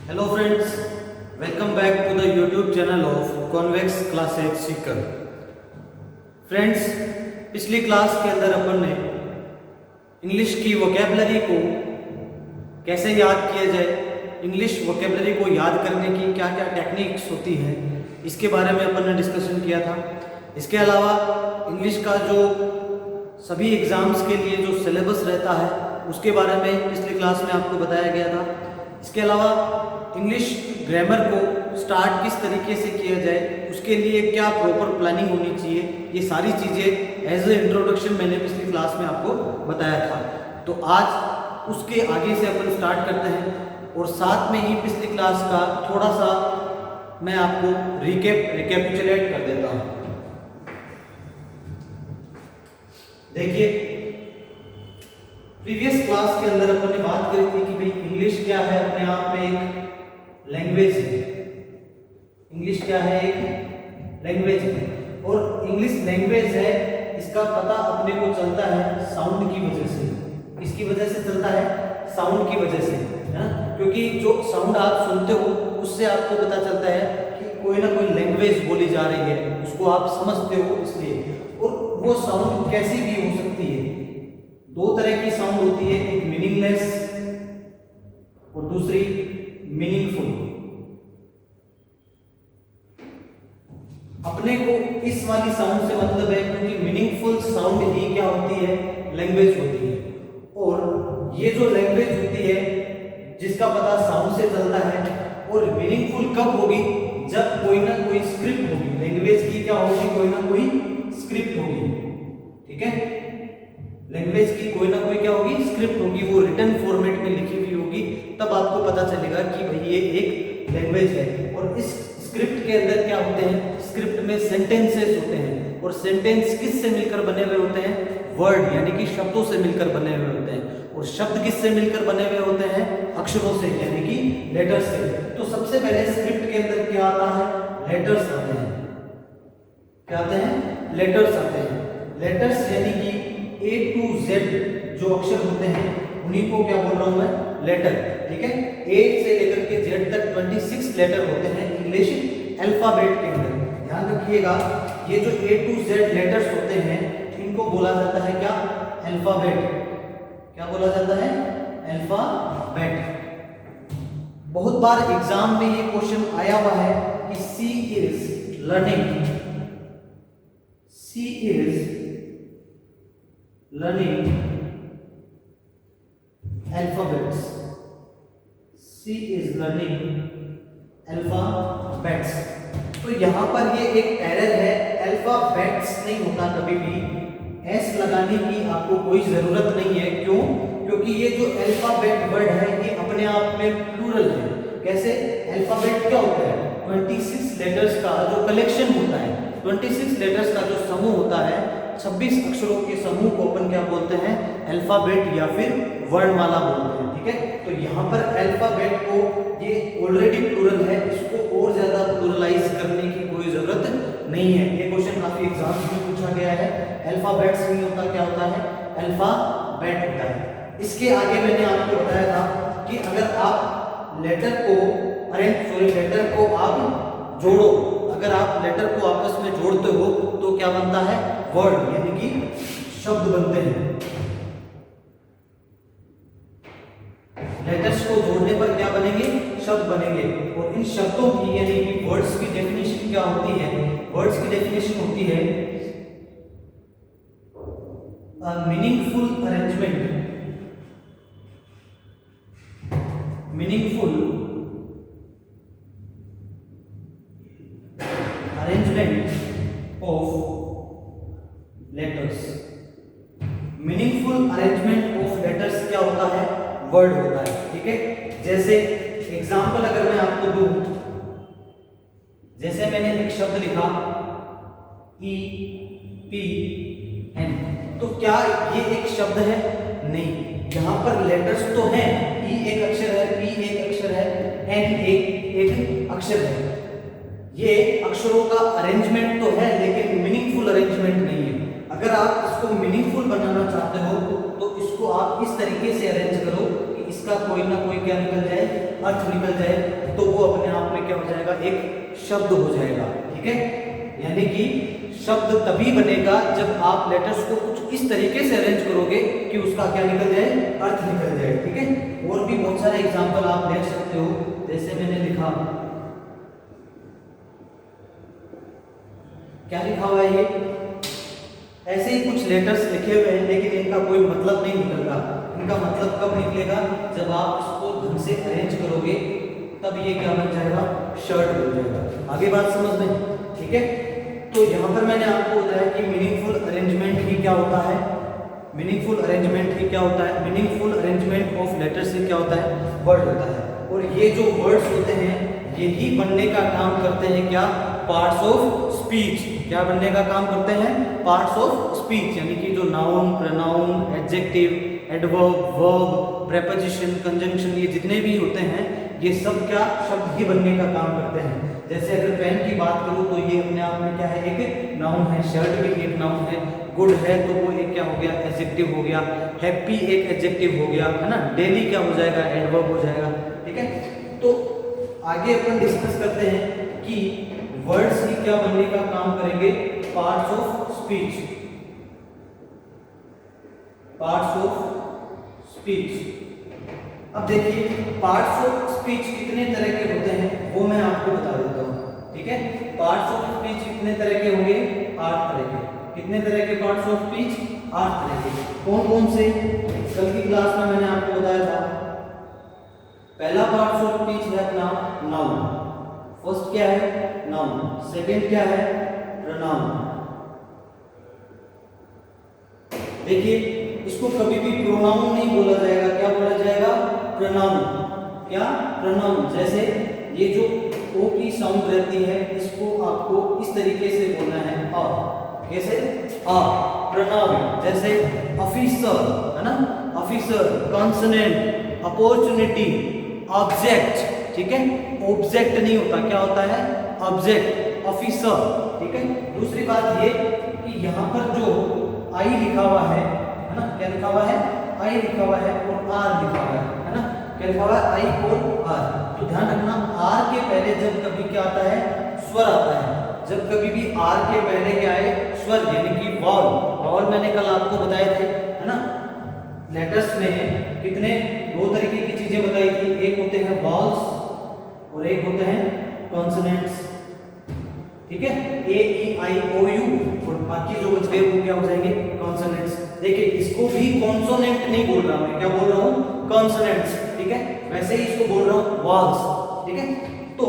Hello friends, welcome back to the YouTube channel of Convex Class 8 Seeker. Friends, पिछली class के अंदर अपन ने English की वोकैबुलरी को कैसे याद किया जाए, इंग्लिश वोकैबुलरी को याद करने की क्या क्या टेक्निक्स होती हैं, इसके बारे में अपन ने डिस्कशन किया था। इसके अलावा इंग्लिश का जो सभी एग्ज़ाम्स के लिए जो सिलेबस रहता है उसके बारे में पिछली क्लास में आपको बताया गया था। इसके अलावा इंग्लिश ग्रामर को स्टार्ट किस तरीके से किया जाए, उसके लिए क्या प्रॉपर प्लानिंग होनी चाहिए, ये सारी चीज़ें एज ए इंट्रोडक्शन मैंने पिछली क्लास में आपको बताया था। तो आज उसके आगे से अपन स्टार्ट करते हैं और साथ में ही पिछली क्लास का थोड़ा सा मैं आपको रिकैपिचुलेट कर देता हूँ। देखिए, प्रीवियस क्लास के अंदर अपन ने बात करी थी कि भाई इंग्लिश क्या है, अपने आप में एक लैंग्वेज है। इंग्लिश क्या है? एक लैंग्वेज है। और इंग्लिश लैंग्वेज है, इसका पता अपने को चलता है साउंड की वजह से। किसकी वजह से चलता है? साउंड की वजह से, है ना? क्योंकि जो साउंड आप सुनते हो उससे आपको पता चलता है कि कोई ना कोई लैंग्वेज बोली जा रही है, उसको आप समझते हो इसलिए। और वो साउंड कैसी भी हो सकती है। दो तरह की साउंड होती है, एक मीनिंगलेस और दूसरी मीनिंगफुल। अपने को इस वाली साउंड से मतलब है क्योंकि मीनिंगफुल साउंड ही क्या होती है? लैंग्वेज होती है। और ये जो लैंग्वेज होती है जिसका पता साउंड से चलता है, और मीनिंगफुल कब होगी? जब कोई ना कोई स्क्रिप्ट होगी। लैंग्वेज की क्या होगी? कोई ना कोई स्क्रिप्ट होगी। ठीक है, लैंग्वेज की कोई ना कोई क्या होगी? स्क्रिप्ट होगी, वो रिटन फॉर्मेट में लिखी हुई होगी, तब आपको पता चलेगा कि भाई ये एक लैंग्वेज है। और इस स्क्रिप्ट के अंदर क्या होते हैं? स्क्रिप्ट में सेंटेंसेस होते हैं, और सेंटेंस किससे मिलकर बने हुए होते हैं? वर्ड यानी कि शब्दों से मिलकर बने हुए होते हैं। और शब्द किससे मिलकर बने हुए होते हैं? अक्षरों से यानी कि लेटर्स से। तो सबसे पहले स्क्रिप्ट के अंदर क्या आता है? लेटर्स आते हैं। क्या आते हैं? लेटर्स आते हैं। लेटर्स यानी कि A to Z जो अक्षर होते हैं उन्हीं को क्या बोल रहा हूं मैं? लेटर। ठीक है, A से लेकर के Z तक 26 लेटर होते हैं इंग्लिश अल्फाबेट के अंदर। ध्यान रखिएगा, ये जो A to Z लेटर्स होते हैं इनको बोला जाता है क्या? अल्फाबेट। क्या बोला जाता है? अल्फाबेट। बहुत बार एग्जाम में ये क्वेश्चन आया हुआ है कि she is learning alphabets. C is learning alphabets. तो यहां पर ये एक एरर है, अल्फाबेट्स नहीं होता कभी भी। एस लगाने की आपको कोई जरूरत नहीं है। क्यों? क्योंकि ये जो अल्फाबेट वर्ड है ये अपने आप में प्लूरल है। कैसे? अल्फाबेट क्या होता है? 26 लेटर्स का जो कलेक्शन होता है, 26 लेटर्स का जो समूह होता है, 26 अक्षरों के समूह को अपन क्या बोलते हैं? अल्फाबेट या फिर वर्णमाला बोलते हैं। ठीक है, तो यहाँ पर अल्फाबेट को ये ऑलरेडी प्लूरल है, इसको और ज्यादा प्लूरलाइज करने की कोई जरूरत नहीं है। ये क्वेश्चन काफी एग्जाम्स में पूछा गया है। अल्फाबेट्स नहीं होता, क्या होता है? अल्फाबेट होता है। इसके आगे मैंने आपको बताया था कि अगर आप लेटर को आप जोड़ो, अगर आप लेटर को आपस में जोड़ते हो तो क्या बनता है? वर्ड यानी कि शब्द बनते हैं। लेटर्स को जोड़ने पर क्या बनेंगे? शब्द बनेंगे। और इन शब्दों की यानी कि वर्ड्स की डेफिनेशन क्या होती है? वर्ड्स की डेफिनेशन होती है meaningful arrangement of letters. Meaningful arrangement of letters क्या होता है? वर्ड होता है। ठीक है, जैसे एग्जांपल अगर मैं आपको दूं, जैसे मैंने एक शब्द लिखा EPN, तो क्या ये एक शब्द है? नहीं, यहां पर लेटर्स तो हैं, E एक अक्षर है, P एक अक्षर है, N एक अक्षर है। ये अक्षरों का अरेंजमेंट तो है लेकिन मीनिंगफुल अरेंजमेंट नहीं है। अगर आप इसको मीनिंगफुल बनाना चाहते हो तो इसको आप इस तरीके से अरेंज करो कि इसका कोई ना कोई क्या निकल जाए? अर्थ निकल जाए। शब्द हो जाएगा। ठीक है, यानी कि शब्द तभी बनेगा जब आप लेटर्स को कुछ इस तरीके से अरेंज करोगे कि उसका क्या निकल जाए, अर्थ निकल जाए। ठीक है, और भी बहुत सारे एग्जांपल आप देख सकते हो, जैसे मैंने लिखा, क्या लिखा हुआ है, ये ऐसे ही कुछ लेटर्स लिखे हुए हैं लेकिन इनका कोई मतलब नहीं निकल रहा। इनका मतलब कब निकलेगा, जब आप इसको ढंग से अरेंज करोगे, तब ये क्या बन जाएगा, शर्ट बन जाएगा। आगे बात समझ में? ठीक है, तो यहाँ पर मैंने आपको बताया कि मीनिंगफुल अरेंजमेंट ही क्या होता है, मीनिंगफुल अरेंजमेंट ही क्या होता है, मीनिंगफुल अरेंजमेंट ऑफ लेटर्स से क्या होता है, वर्ड होता है। और ये जो वर्ड्स होते हैं यही बनने का काम करते हैं क्या, पार्ट्स ऑफ स्पीच। क्या बनने का काम करते हैं, पार्ट्स ऑफ स्पीच, यानी कि जो noun, pronoun, adjective, adverb, verb, preposition, conjunction, ये जितने भी होते हैं ये सब क्या, शब्द ही बनने का काम करते हैं। जैसे अगर पेन की बात करूं तो ये अपने आप में क्या है, एक नाउन है, शर्ट भी एक नाउन है, गुड है तो वो एक क्या हो गया, एडजेक्टिव हो गया, हैप्पी एक एडजेक्टिव हो गया, है ना, डेली क्या हो जाएगा, एडवर्ब हो जाएगा। ठीक है, तो आगे अपन डिस्कस करते हैं कि वर्ड्स ही क्या बनने का काम करेंगे, parts of speech, parts of speech. अब देखिए पार्ट्स ऑफ स्पीच कितने तरह के होते हैं वो मैं आपको बता देता हूँ। ठीक है, पार्ट्स ऑफ स्पीच कितने तरह के होंगे, 8 तरह के। कितने तरह के पार्ट्स ऑफ स्पीच, 8 तरह के। कौन कौन से, कल की क्लास में मैंने आपको बताया था। पहला पार्ट्स ऑफ स्पीच है अपना नाउन। फर्स्ट क्या है, नाउन। सेकंड क्या है, प्रोनाउन। देखिए इसको कभी भी प्रोनाउन नहीं बोला जाएगा, क्या बोला जाएगा, प्रोनाउन। क्या, प्रोनाउन। जैसे ये जो ओ की साउंड रहती है इसको आपको इस तरीके से बोलना है, अ। कैसे, अ, प्रोनाउन। जैसे ऑफिसर, है ना, ऑफिसर, कॉन्सोनेंट, अपॉर्चुनिटी, ऑब्जेक्ट। ठीक है, ऑब्जेक्ट नहीं होता, क्या होता है, ऑब्जेक्ट, ऑफिसर। ठीक है, दूसरी बात ये कि यहाँ पर जो आई लिखा हुआ है ना, क्या लिखा हुआ है, आई लिखा हुआ है और आर लिखा हुआ है ना, क्या लिखा हुआ है, आई और आर। तो ध्यान रखना आर के पहले जब कभी क्या आता है, स्वर आता है। जब कभी भी आर के पहले क्या है, स्वर, यानी कि वॉल। वॉल मैंने कल आपको बताए थे, है ना, लेटर्स में कितने, 2 तरीके की चीजें बताई थी। एक होते हैं वॉल्स और एक होते हैं कॉन्सोनेंट्स। ठीक है, ए ई आई ओ यू, और बाकी जो बच गए वो क्या हो जाएंगे, कॉन्सोनेंट्स। देखिए इसको भी कॉन्सोनेंट नहीं बोल रहा मैं, क्या बोल रहा हूँ, कॉन्सोनेंट्स। ठीक है, वैसे ही इसको बोल रहा हूँ वॉल्स। ठीक है, तो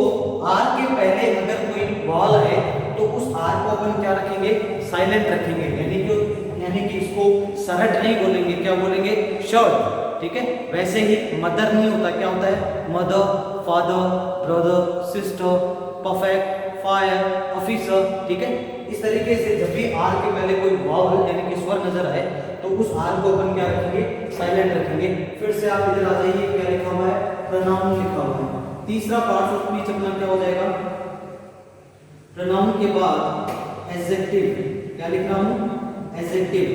आर के पहले अगर कोई वॉल है तो उस आर को अपन क्या रखेंगे, साइलेंट रखेंगे, यानी कि इसको शर्ट नहीं बोलेंगे, क्या बोलेंगे, शर्ट। ठीक है, वैसे ही मदर नहीं होता, क्या होता है, mother, father, brother, sister, perfect, fire, officer. ठीक है, इस तरीके से जब भी आर के पहले कोई वॉवल यानी कि स्वर नजर आए तो उस आर को अपन क्या रखेंगे, साइलेंट रखेंगे। फिर से आप इधर आ जाइए, क्या लिखा हुआ है, प्रोनाउन लिखा हुआ है। तीसरा पार्ट ऑफ स्पीच अपना क्या हो जाएगा, प्रोनाउन के बाद एडजेक्टिव। क्या लिख रहा हूं, एडजेक्टिव।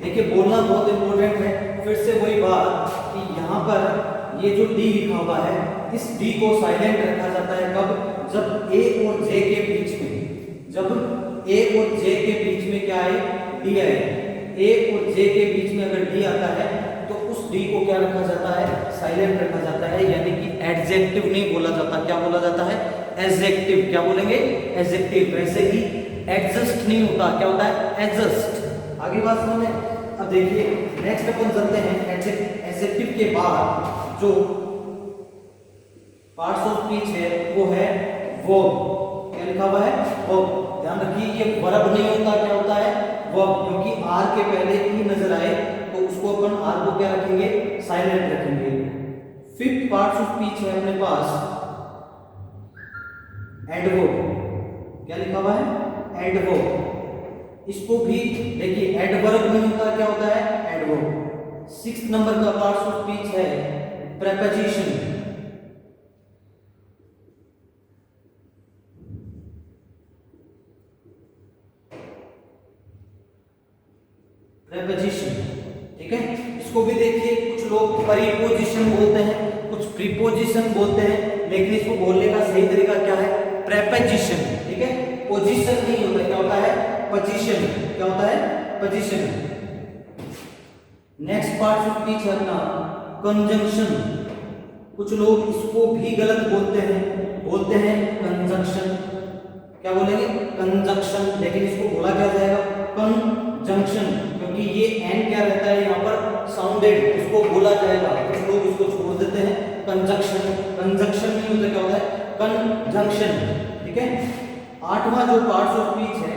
देखिए बोलना बहुत इंपॉर्टेंट है। फिर से वही बात कि यहाँ पर ये जो डी लिखा हुआ है, इस डी को साइलेंट रखा जाता है कब, जब ए और जे के बीच में, जब ए और जे के बीच में क्या है, डी आए। ए और जे के बीच में अगर डी आता है तो उस डी को क्या रखा जाता है, साइलेंट रखा जाता है, यानी कि एडजेक्टिव नहीं बोला जाता, क्या बोला जाता है, एडजेक्टिव। क्या बोलेंगे, एडजेक्टिव। वैसे ही एडजस्ट नहीं होता, क्या होता है, एडजस्ट। आगे बात समझ में। अब देखिए नेक्स्ट अपन चलते हैं एडजेक्टिव के बाद जो पार्ट्स ऑफ स्पीच है वो है वर्ब। क्या लिखा हुआ है, वर्ब। ध्यान रखिए ये वर्ब नहीं होता, क्या होता है, वर्ब। क्योंकि आर के पहले ई नजर आए तो उसको अपन आर को क्या रखेंगे, साइलेंट रखेंगे। फिफ्थ पार्ट्स ऑफ स्पीच है अपने पास एडवर्ब। क्या लिखा हुआ है, एडवर्ब। इसको भी देखिए एडवर्ब नहीं होता, क्या होता है, एडवर्ब। 6 नंबर का पार्ट्स ऑफ स्पीच है प्रेपोजिशन। प्रेपोजिशन। ठीक है, इसको भी देखिए कुछ लोग परिपोजिशन बोलते हैं, कुछ प्रीपोजिशन बोलते हैं, लेकिन इसको बोलने का सही तरीका क्या है, प्रेपोजिशन, ठीक है, पोजीशन नहीं होता, क्या होता है, पोजीशन, क्या होता है, position. Next part of speech है अपना कंजंक्शन। कुछ लोग इसको भी गलत बोलते हैं कंजंक्शन, क्या बोलेंगे, कंजंक्शन, लेकिन इसको बोला क्या जाएगा, कंजंक्शन, क्योंकि ये एन क्या रहता है यहाँ पर साउंडेड, इसको बोला जाएगा, कुछ लोग इसको छोड़ देते हैं, कंजंक्शन, कंजंक्शन नहीं होता, क्या होता है, कंजंक्शन, ठीक है। आठवां जो पार्ट ऑफ स्पीच है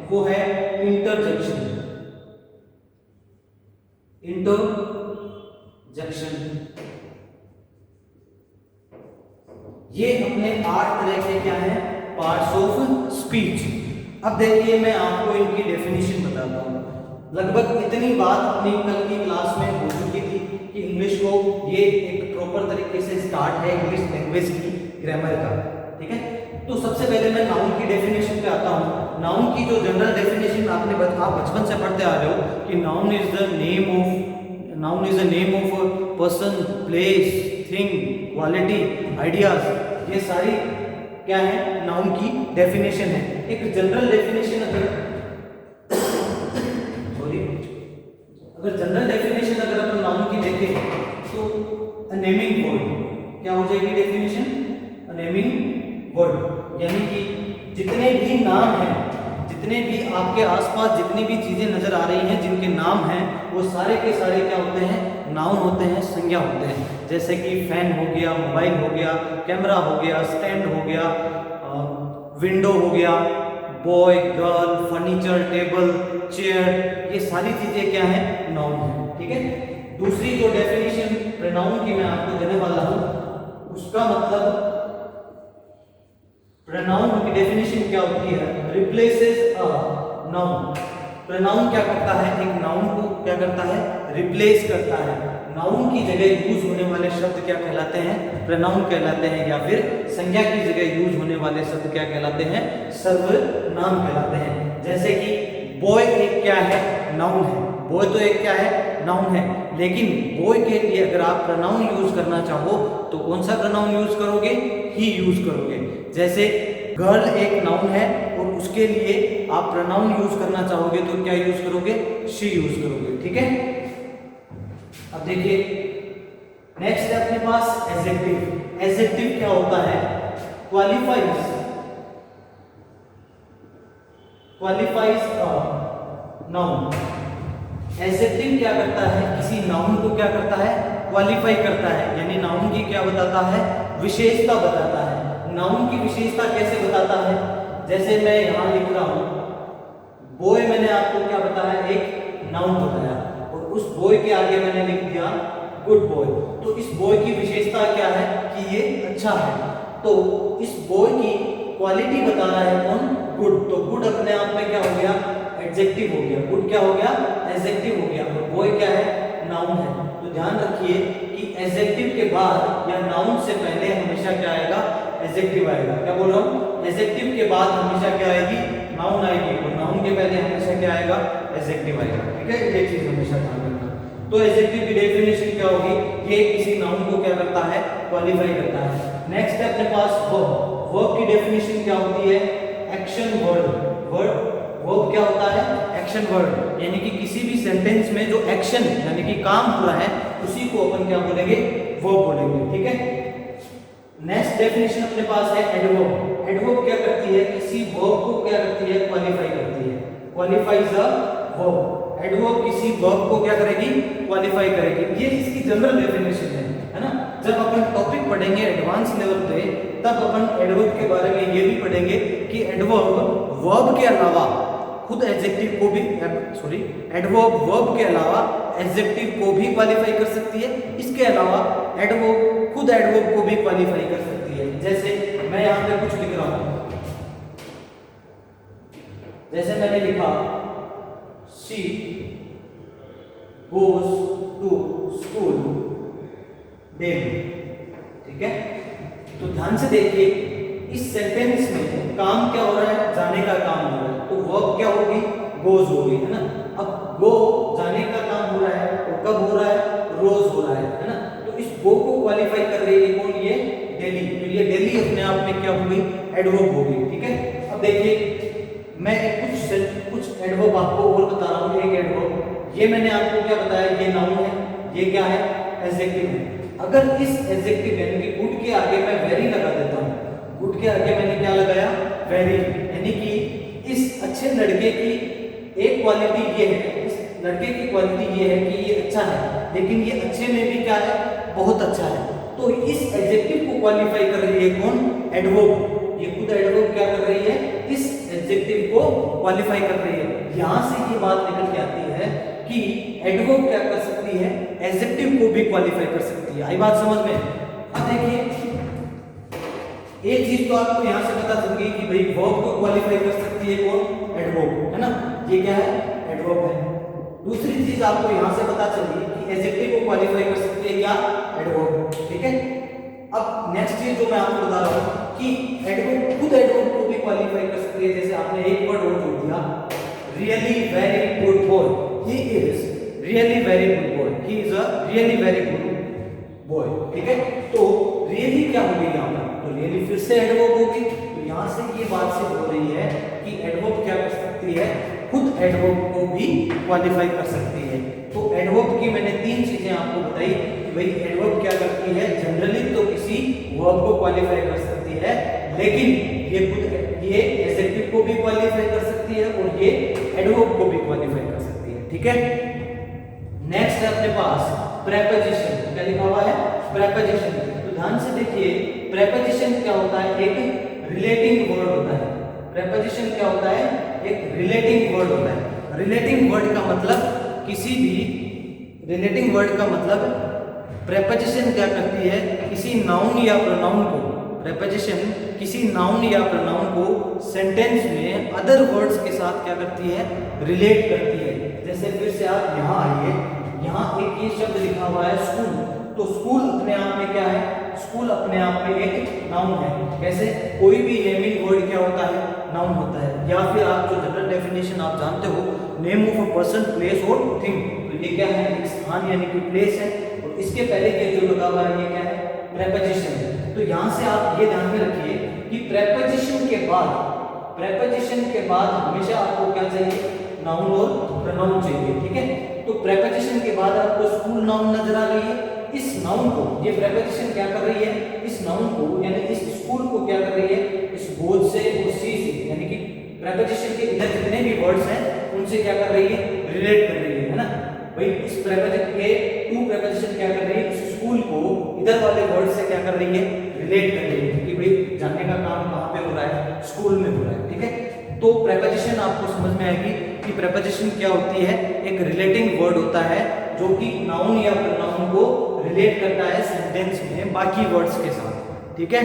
वो है इंटरजेक्शन, इंटरजेक्शन। ये अपने 8 तरह के क्या है, पार्ट्स ऑफ स्पीच। अब देखिए मैं आपको इनकी डेफिनेशन बताता हूँ। लगभग इतनी बात अपनी कल की क्लास में हो चुकी थी कि इंग्लिश को ये एक प्रॉपर तरीके से स्टार्ट है इंग्लिश लैंग्वेज की ग्रामर का, ठीक है। तो सबसे पहले मैं नाउन की डेफिनेशन पे आता हूँ। नाउन की जो जनरल डेफिनेशन आप बचपन से पढ़ते आ रहे हो कि noun is the name of person, place, thing, quality, ideas, ये सारी क्या है, नाउन की डेफिनेशन है। एक जनरल डेफिनेशन अगर जनरल डेफिनेशन अगर अपन नाउन की देखें तो अ नेमिंग वर्ड, क्या हो जाएगी डेफिनेशन, अ नेमिंग वर्ड, यानी कि जितने भी नाम हैं, जितने भी आपके आसपास जितनी भी चीजें नजर आ रही हैं जिनके नाम हैं, वो सारे के सारे क्या होते हैं, नाउन होते हैं, संज्ञा होते हैं। जैसे कि फैन हो गया, मोबाइल हो गया, कैमरा हो गया, स्टैंड हो गया, विंडो हो गया, boy, girl, furniture, table, chair, ये सारी चीजें क्या है, नाउन है, ठीक है। दूसरी जो डेफिनेशन प्रोनाउन की मैं आपको देने वाला हूं, उसका मतलब प्रोनाउन की डेफिनेशन क्या होती है, रिप्लेसेस अ नाउन। प्रोनाउन क्या करता है, एक नाउन को क्या करता है, रिप्लेस करता है। नाउन की जगह यूज होने वाले शब्द क्या कहलाते हैं, प्रोनाउन कहलाते हैं, या फिर संज्ञा की जगह यूज होने वाले शब्द क्या कहलाते हैं, सर्वनाम कहलाते हैं। जैसे कि बॉय एक क्या है, नाउन है, बॉय तो एक क्या है, नाउन है, लेकिन बॉय के लिए अगर आप प्रोनाउन यूज करना चाहो तो कौन सा प्रोनाउन यूज करोगे, ही यूज करोगे। जैसे गर्ल एक नाउन है और उसके लिए आप प्रोनाउन यूज करना चाहोगे तो क्या यूज करोगे, शी यूज करोगे, ठीक है। अब देखिए नेक्स्ट है अपने पास एडजेक्टिव। एडजेक्टिव क्या होता है, क्वालिफाइज अ नाउन। एडजेक्टिव क्या करता है, किसी नाउन को क्या करता है, क्वालिफाई करता है, यानी नाउन की क्या बताता है, विशेषता बताता है। नाउन की विशेषता कैसे बताता है, जैसे मैं यहां लिख रहा हूं बॉय, मैंने आपको क्या बताया, एक नाउन बताया, और उस बॉय के आगे मैंने लिख दिया गुड बॉय। तो इस बॉय की विशेषता क्या है कि ये अच्छा है, तो इस बॉय की क्वालिटी बता रहा है कौन, गुड। तो गुड अपने आप में क्या हो गया, एडजेक्टिव हो गया, गुड क्या हो गया, एडजेक्टिव हो गया, और बॉय क्या है, नाउन है। तो ध्यान रखिए कि एडजेक्टिव के बाद या नाउन से पहले हमेशा क्या आएगा, एडजेक्टिव आएगा। क्या बोल रहा हूं, एडजेक्टिव के बाद हमेशा क्या आएगी, नाउन आएगी, और नाउन के पहले हमेशा क्या आएगा, एडजेक्टिव आएगा, ठीक है। ये चीज हमेशा ध्यान रखना। तो एडजेक्टिव की डेफिनेशन क्या होगी, ये किसी नाउन को क्या करता है, क्वालिफाई करता है। नेक्स्ट है अपने पास वर्ब। वर्ब की डेफिनेशन क्या होती है, एक्शन वर्ड। वर्ब क्या होता है, एक्शन वर्ड, यानी कि किसी भी सेंटेंस में जो एक्शन यानी कि काम हो रहा है उसी को अपन क्या बोलेंगे, वर्ब बोलेंगे, ठीक है। नेक्स्ट डेफिनेशन अपने पास है एडवर्ब। एडवर्ब क्या करती है, किसी वर्ब को क्या करती है, क्वालिफाई करती है, क्वालिफाइज अ वर्ब। एडवर्ब किसी वर्ब को क्या करेगी, क्वालिफाई करेगी। ये इसकी जनरल डेफिनेशन है ना। जब अपन टॉपिक पढ़ेंगे एडवांस लेवल पे तब अपन एडवर्ब के बारे में ये भी पढ़ेंगे कि एडवर्ब वर्ब के अलावा खुद एडजेक्टिव को भी एडवर्ब वर्ब के अलावा एडजेक्टिव को भी क्वालिफाई कर सकती है। इसके अलावा एडवर्ब खुद एडवर्ब को भी क्वालिफाई कर सकती है। जैसे मैं यहाँ पे कुछ लिख रहा हूँ, जैसे मैंने लिखा she goes to school daily, ठीक है। तो ध्यान से देखिए इस सेंटेंस में काम क्या हो रहा है, जाने का काम हो रहा है, तो वर्ब क्या होगी, गोज होगी, है ना। अब गो जाने का काम हो रहा है, और कब हो रहा है, रोज हो रहा है ना। तो इस गो को क्वालिफाई कर रही है कौन, ये डेली। तो ये डेली अपने आप में क्या हो गई, एडवर्ब हो गई। ठीक है, अब देखिए मैं कुछ एडवर्ब आपको और बता रहा हूँ। एक एडवर्ब, ये मैंने आपको क्या बताया, ये नाउन है, ये क्या है, एडजेक्टिव है। अगर इस एडजेक्टिव यानी कि गुड के आगे मैं वेरी लगा देता हूँ, गुड के आगे मैंने क्या लगाया, वेरी, यानी कि इस अच्छे लड़के की एक क्वालिटी ये है, इस लड़के की क्वालिटी ये है कि ये अच्छा है, लेकिन ये अच्छे में भी क्या है, बहुत अच्छा है। तो इस एडजेक्टिव को क्वालिफाई कर रही है कौन, एडवर्ब। ये खुद एडवर्ब क्या कर रही है, इस एडजेक्टिव को क्वालिफाई कर रही है। यहां से ये बात निकल के आती है कि एडवर्ब क्या कर सकती है, एडजेक्टिव को भी क्वालिफाई कर सकती है। आई बात समझ में? अब देखिए एक चीज तो आपको यहां से पता चल गई कि भाई वर्ब को क्वालिफाई कर सकती है कौन, एडवर्ब, है ना, ये क्या है, एडवर्ब है। दूसरी चीज आपको यहां से पता चल गई कि एडजेक्टिव को क्वालिफाई कर सकती है क्या, एडवर्ब। ठीक है, अब नेक्स्ट चीज जो मैं आपको बता रहा हूं कि एडवर्ब खुद एडवर्ब को भी क्वालिफाई कर सकती है। जैसे आपने एक वर्ड और जोड़ दिया, really very good boy, he is really very good boy, he is a really very good boy. ठीक है, तो रियली क्या हो गई यहाँ पर, तो रियली फिर से एडवर्ब होगी। तो यहाँ से ये बात सिद्ध हो रही है कि एडवर्ब क्या कर सकती है, खुद एडवर्ब को भी क्वालिफाई कर सकती है। तो एडवर्ब की मैंने तीन चीजें आपको बताई कि भाई एडवर्ब क्या करती है, जनरली तो किसी वर्ब को क्वालिफाई कर सकती है, लेकिन ये खुद ये एडजेक्टिव को भी क्वालिफाई कर सकती है और ये एडवर्ब को भी क्वालिफाई कर सकती है। ठीक है, नेक्स्ट है अपने पास प्रेपोजिशन। क्या लिखा हुआ है, प्रेपोजिशन। तो ध्यान से देखिए, प्रेपोजिशन क्या होता है, एक रिलेटिंग वर्ड होता है। प्रेपोजिशन क्या होता है, एक रिलेटिंग वर्ड होता है। रिलेटिंग वर्ड का मतलब किसी भी रिलेटिंग वर्ड का मतलब प्रेपोजिशन क्या करती है, किसी नाउन या प्रोनाउन को, प्रेपोजिशन किसी नाउन या प्रोनाउन को सेंटेंस में अदर वर्ड्स के साथ क्या करती है, रिलेट करती है। जैसे फिर से आप यहाँ आइए, यहाँ एक ये शब्द लिखा हुआ है स्कूल, तो स्कूल अपने आप में क्या है, स्कूल अपने आप में एक नाउन है। कैसे, कोई भी नेमिंग वर्ड क्या होता है, नाउन होता है। या फिर आप जो जनरल डेफिनेशन आप जानते हो, name of a person, place और थिंग, तो ये क्या है, एक स्थान यानी कि प्लेस है, और इसके पहले के जो लगा हुआ है ये क्या है, प्रेपोजिशन। तो यहाँ से आप ये ध्यान में रखिए कि प्रेपोजिशन के बाद हमेशा आपको क्या चाहिए, नाउन और प्रोनाउन चाहिए। ठीक है, तो प्रेपोजिशन के बाद आपको स्कूल नाउन नजर आ रही है। इस नाउन को, ये प्रेपोजिशन क्या कर रही है, इस नाउन को यानी इस स्कूल को क्या कर रही है, इस बोझ से और सी से, यानी कि प्रेपोजिशन के इधर जितने भी वर्ड्स हैं उनसे क्या कर रही है, रिलेट कर रही है ना भाई। इस प्रेपोजिशन के टू प्रेपोजिशन क्या कर रही है, इस स्कूल को इधर वाले वर्ड से क्या कर रही है, रिलेट कर रही है कि भाई जानने का काम कहाँ पे हो रहा है, स्कूल में हो रहा है। ठीक है, तो प्रेपोजिशन आपको समझ में आएगी कि प्रेपोजिशन क्या होती है, एक रिलेटिंग वर्ड होता है जो कि नाउन या प्रोनाउन को रिलेट करता है सेंटेंस में बाकी वर्ड्स के साथ। ठीक है,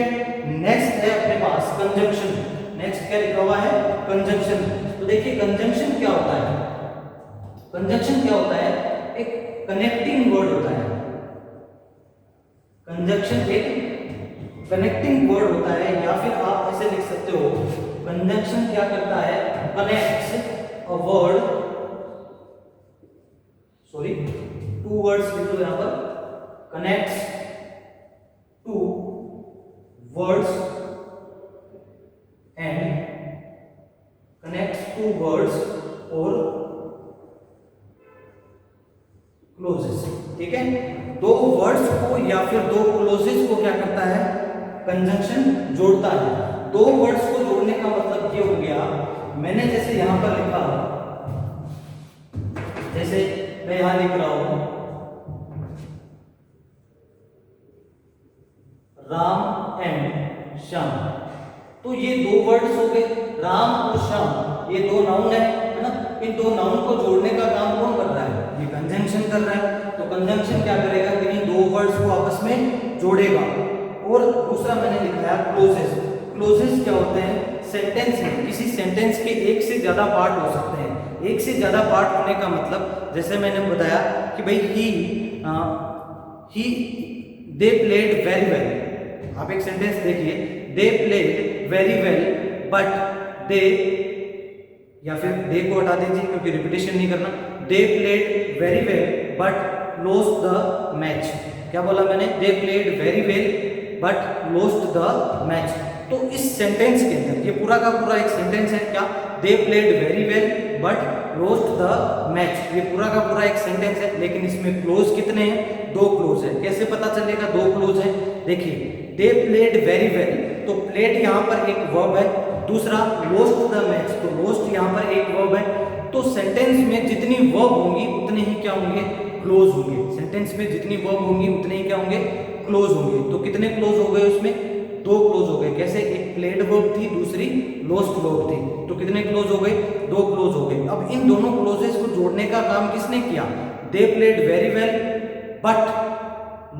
नेक्स्ट है अपने पास कंजंक्शन। नेक्स्ट क्या लिखा हुआ है, कंजंक्शन। तो देखिए कंजंक्शन क्या होता है, कंजंक्शन क्या होता है, एक कनेक्टिंग वर्ड होता है। कंजंक्शन एक कनेक्टिंग वर्ड होता है, या फिर आप ऐसे लिख सकते हो, कंजंक्शन क्या करता है, connects a word, sorry two words लिखो यहां पर, connects two words and connects two words और क्लोजेस। ठीक है, दो वर्ड्स को या फिर दो क्लोजेस को क्या करता है, कंजंक्शन जोड़ता है। दो वर्ड्स को जोड़ने का मतलब ये हो गया, मैंने जैसे यहां पर लिखा, जैसे मैं यहां लिख रहा हूं राम एंड श्याम, तो ये दो वर्ड्स हो गए, राम और श्याम, ये दो नाउन है ना। इन दो नाउन को जोड़ने का काम कौन कर रहा है, ये कंजंक्शन कर रहा है। तो कंजंक्शन क्या करेगा कि इन दो वर्ड्स को आपस में जोड़ेगा। और दूसरा मैंने लिखा है क्लोजेस। क्लोजेस क्या होते हैं, सेंटेंस में, किसी सेंटेंस के एक से ज्यादा पार्ट हो सकते हैं। एक से ज्यादा पार्ट होने का मतलब, जैसे मैंने बताया कि भाई ही दे प्लेड वेरी वेल। आप एक सेंटेंस देखिए, they played very well but they, या फिर दे को हटा दीजिए क्योंकि रिपीटेशन नहीं करना, they played very well but lost the match. क्या बोला मैंने, they played very well but lost the match. तो इस सेंटेंस के अंदर ये पूरा का पूरा एक सेंटेंस है क्या, they played very well but lost the match, ये पूरा का पूरा एक सेंटेंस है, लेकिन इसमें क्लोज कितने हैं, 2 क्लोज है। कैसे पता चलेगा 2 क्लोज है, देखिए दे प्लेड वेरी वेल, तो प्लेड यहाँ पर एक वर्ब है, दूसरा लोस्ट द मैच, तो लोस्ट यहाँ पर एक वर्ब है, तो सेंटेंस में जितनी वर्ब होंगी उतने ही क्या होंगे, क्लोज होंगे। सेंटेंस में जितनी वर्ब होंगी उतने ही क्या होंगे, क्लोज होंगे। तो कितने क्लोज हो गए उसमें, 2 क्लोज हो गए। कैसे, एक प्लेड वर्ब थी, दूसरी लोस्ट वर्ब थी, तो कितने क्लोज हो गए, 2 क्लोज हो गए। अब इन दोनों क्लोजेस को जोड़ने का काम किसने किया, they played very well but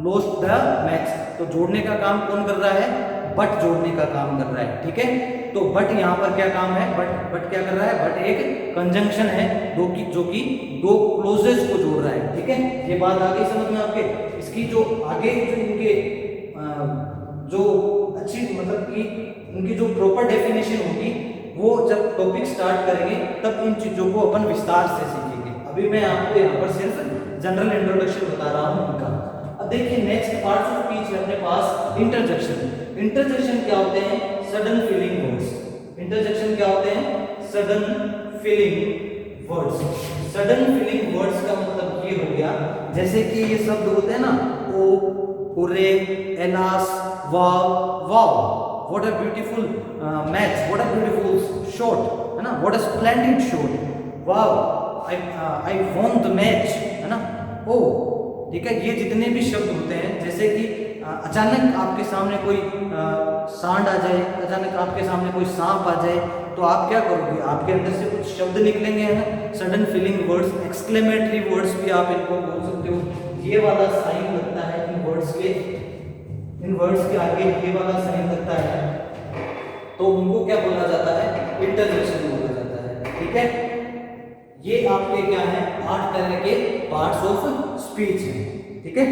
lost the match, तो जोड़ने का काम कौन कर रहा है, बट जोड़ने का काम कर रहा है, ठीक है। तो बट यहाँ पर क्या काम है, बट क्या कर रहा है, बट एक कंजंक्शन है जो कि 2 क्लोजेस को जोड़ रहा है, ठीक है। ये बात आ गई समझ में आपके। इसकी जो आगे जो इनके जो अच्छी मतलब कि उनकी जो प्रॉपर डेफिनेशन होगी वो जब टॉपिक स्टार्ट करेंगे तब इन चीजों को अपन विस्तार से सीखेंगे। अभी मैं आपको यहाँ पर सिर्फ जनरल इंट्रोडक्शन बता रहा हूँ उनका। अब देखिए नेक्स्ट पार्ट ऑफ स्पीच है अपने पास इंटरजेक्शन। इंटरजेक्शन क्या होते हैं, सडन फिलिंग वर्ड्स। इंटरजेक्शन क्या होते हैं, sudden feeling words. Sudden feeling words का मतलब ये हो गया, जैसे कि ये शब्द होते हैं ना, oh, hurray, alas, wow, wow, what a beautiful match, what a beautiful shot, है ना, what a splendid shot, wow, I won the match, है ना, ओ, ठीक है। ये जितने भी शब्द होते हैं, जैसे कि अचानक आपके सामने कोई सांड आ जाए, अचानक आपके सामने कोई सांप आ जाए, तो आप क्या करोगे, आपके अंदर से कुछ शब्द निकलेंगे, है ना, sudden feeling words, exclamatory words भी आप इनको बोल सकते हो। ये वाला साइन लगता है इन वर्ड्स के आगे, ये वाला साइन लगता है, तो उनको क्या बोला जाता है, इंटरजेक्शन बोला जाता है, ठीक है। ये आपके क्या है, 8 तरह के पार्ट्स ऑफ स्पीच है, ठीक है।